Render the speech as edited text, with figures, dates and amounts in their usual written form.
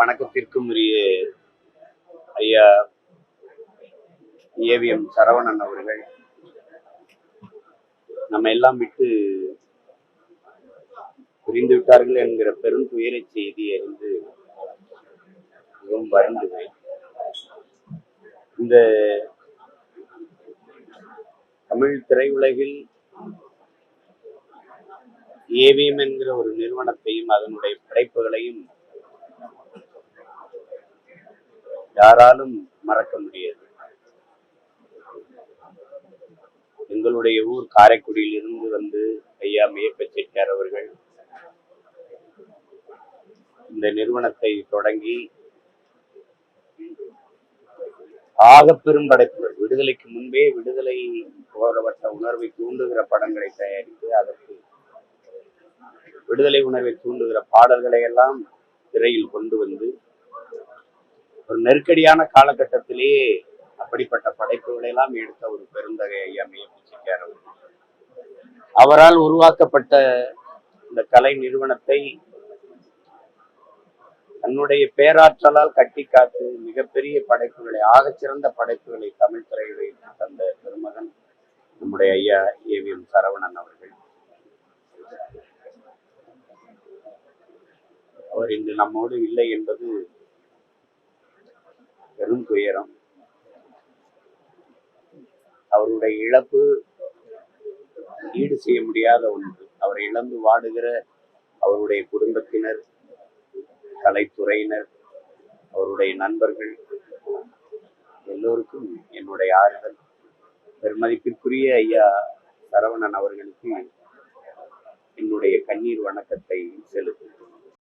வணக்கத்திற்கும் உரிய ஐயா ஏவிஎம் சரவணன் அவர்கள் நம்ம எல்லாம் விட்டு புரிந்து விட்டார்கள் என்கிற பெரும் துயர செய்தி அறிந்து மிகவும் வருந்துகிறேன். இந்த தமிழ் திரையுலகில் ஏவிஎம் என்கிற ஒரு நிறுவனத்தையும் அதனுடைய படைப்புகளையும் யாராலும் மறக்க முடியாது. எங்களுடைய ஊர் காரைக்குடியில் இருந்து வந்து ஐயா மெய்யப்ப செட்டியார் அவர்கள் இந்த நிறுவனத்தை தொடங்கி ஆகப்பெரும் படைப்புகள், விடுதலைக்கு முன்பே விடுதலை போராட்ட உணர்வை தூண்டுகிற படங்களை தயாரித்து அதற்கு விடுதலை உணர்வை தூண்டுகிற பாடல்களை எல்லாம் திரையில் கொண்டு வந்து ஒரு நெருக்கடியான காலகட்டத்திலேயே அப்படிப்பட்ட படைப்புகளை எல்லாம் எடுத்த ஒரு பெருந்தகை ஐயா மெய்யப்ப செட்டியார் அவர்கள். அவரால் உருவாக்கப்பட்ட இந்த கலை நிறுவனத்தை தன்னுடைய பேராற்றலால் கட்டி காத்து மிகப்பெரிய படைப்புகளை, ஆகச்சிறந்த படைப்புகளை தமிழ் திரையுலகிற்கு தந்த பெருமகன் நம்முடைய ஐயா ஏவிஎம் சரவணன் அவர்கள். அவர் இன்று நம்மோடு இல்லை என்பது பெரும் துயரம். அவருடைய இழப்பு ஈடு செய்ய முடியாத ஒன்று. அவரை இழந்து வாடுகிற அவருடைய குடும்பத்தினர், கலைத்துறையினர், அவருடைய நண்பர்கள் எல்லோருக்கும் என்னுடைய ஆறுதல். பெருமதிப்பிற்குரிய ஐயா சரவணன் அவர்களுக்கு என்னுடைய கண்ணீர் வணக்கத்தை செலுத்துகிறேன்.